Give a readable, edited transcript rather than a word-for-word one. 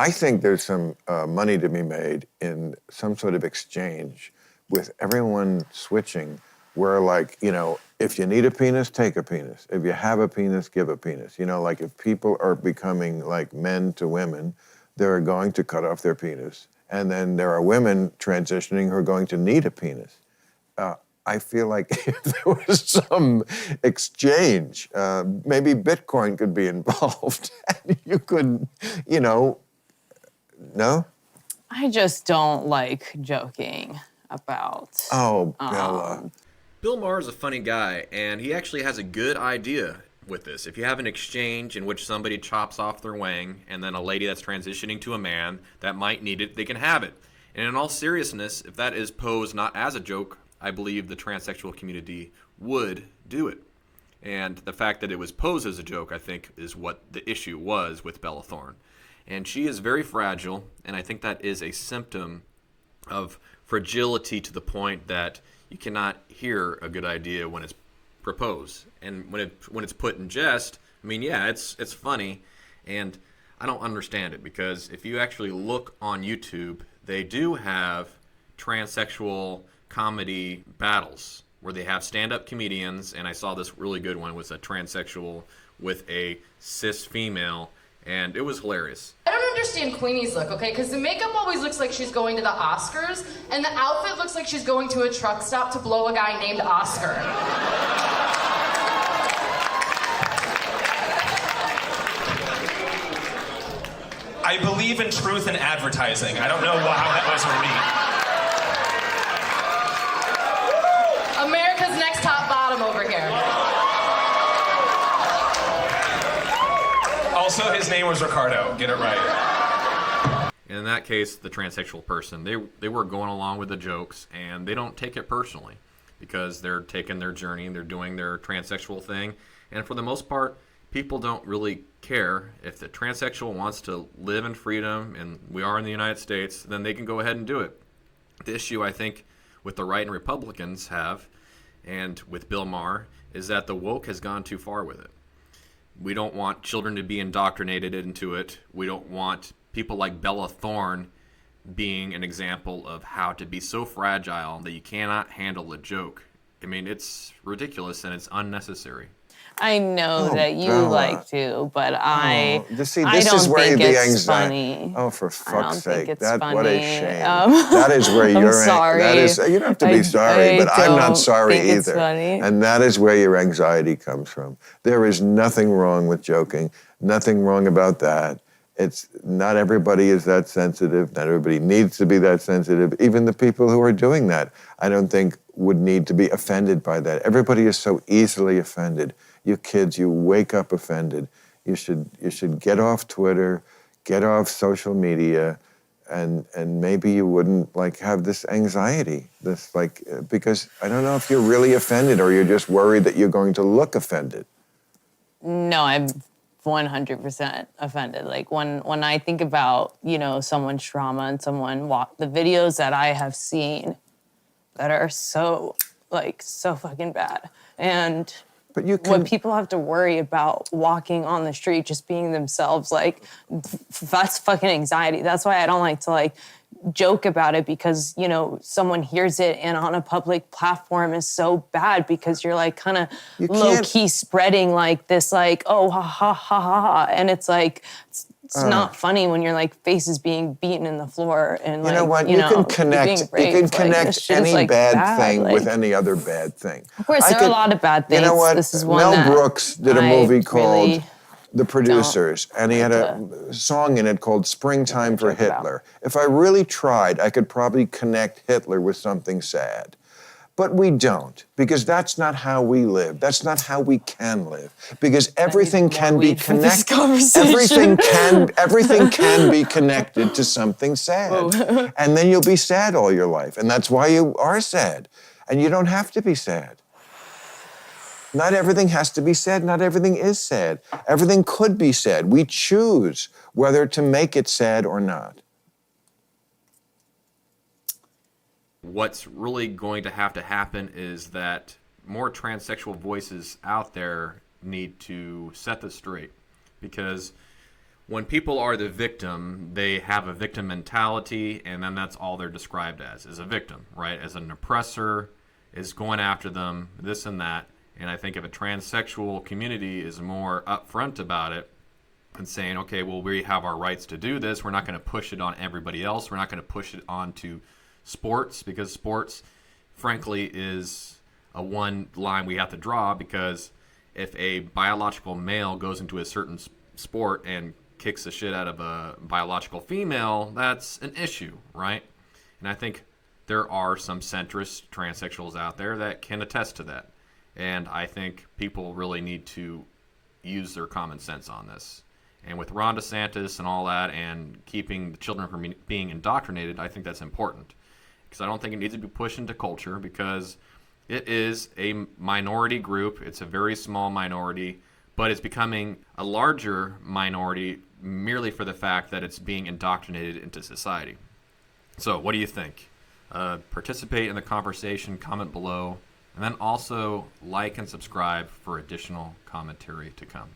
I think there's some money to be made in some sort of exchange with everyone switching where, like, you know, if you need a penis, take a penis. If you have a penis, give a penis. You know, like if people are becoming like men to women, they're going to cut off their penis. And then there are women transitioning who are going to need a penis. I feel like if there was some exchange, maybe Bitcoin could be involved. And you could, you know, no? I just don't like joking about. Oh, Bella. Bill Maher is a funny guy, and he actually has a good idea with this. If you have an exchange in which somebody chops off their wang, and then a lady that's transitioning to a man that might need it, they can have it. And in all seriousness, if that is posed not as a joke, I believe the transsexual community would do it. And the fact that it was posed as a joke, I think, is what the issue was with Bella Thorne. And she is very fragile, and I think that is a symptom of fragility to the point that you cannot hear a good idea when it's proposed. And when it's put in jest, I mean, yeah, it's funny, and I don't understand it, because if you actually look on YouTube, they do have transsexual comedy battles where they have stand-up comedians, and I saw this really good one with a transsexual with a cis female, and it was hilarious. I don't understand Queenie's look, okay? Because the makeup always looks like she's going to the Oscars, and the outfit looks like she's going to a truck stop to blow a guy named Oscar. I believe in truth in advertising. I don't know how that was for me. America's next top bottom over here. Also, his name was Ricardo. Get it right. In that case, the transsexual person, they were going along with the jokes, and they don't take it personally because they're taking their journey and they're doing their transsexual thing. And for the most part, people don't really care. If the transsexual wants to live in freedom, and we are in the United States, then they can go ahead and do it. The issue, I think, with the right and Republicans have, and with Bill Maher, is that the woke has gone too far with it. We don't want children to be indoctrinated into it. We don't want people like Bella Thorne being an example of how to be so fragile that you cannot handle a joke. I mean, it's ridiculous and it's unnecessary. I know that you Bella. like to, but I This is don't where think the it's anxiety. funny. Oh, for I don't fuck's think sake! it's What a funny. shame. That is where I'm you're. sorry. That is. You don't have to be sorry, but I'm not don't sorry think it's either. funny. And that is where your anxiety comes from. There is nothing wrong with joking. Nothing wrong about that. It's not everybody is that sensitive. Not everybody needs to be that sensitive. Even the people who are doing that, I don't think would need to be offended by that. Everybody is so easily offended. You kids, you wake up offended. You should get off Twitter, get off social media, and maybe you wouldn't like have this anxiety. This like because I don't know if you're really offended or you're just worried that you're going to look offended. No, I'm 100% offended. Like when I think about, you know, someone's trauma and the videos that I have seen that are so fucking bad. And But you can, when people have to worry about walking on the street, just being themselves, like, that's fucking anxiety. That's why I don't like to, like, joke about it because, you know, someone hears it and on a public platform is so bad because you're, like, kind of low-key spreading, like, this, like, oh, ha, ha, ha, ha, ha. And it's, like, it's not funny when your, like, face is being beaten in the floor and, like, you know what? You can connect. You can connect any like, bad thing like, with any other bad thing. Of course, there are a lot of bad things. You know what? This is one Mel that Brooks did a I movie called really The Producers, and he had a song in it called Springtime for Hitler. If I really tried, I could probably connect Hitler with something sad. But we don't, because that's not how we live. That's not how we can live. Because everything can be connected. Everything can be connected to something sad. And then you'll be sad all your life. And that's why you are sad. And you don't have to be sad. Not everything has to be said. Not everything is sad. Everything could be said. We choose whether to make it sad or not. What's really going to happen is that more transsexual voices out there need to set this straight, because when people are the victim, they have a victim mentality, and then that's all they're described as a victim, right? As an oppressor, is going after them, this and that. And I think if a transsexual community is more upfront about it and saying, okay, well, we have our rights to do this. We're not going to push it on everybody else. We're not going to push it onto sports, because sports, frankly, is a one line we have to draw, because if a biological male goes into a certain sport and kicks the shit out of a biological female, that's an issue, right? And I think there are some centrist transsexuals out there that can attest to that. And I think people really need to use their common sense on this. And with Ron DeSantis and all that, and keeping the children from being indoctrinated, I think that's important. Because I don't think it needs to be pushed into culture, because it is a minority group. It's a very small minority, but it's becoming a larger minority merely for the fact that it's being indoctrinated into society. So what do you think? Participate in the conversation, comment below, and then also like and subscribe for additional commentary to come.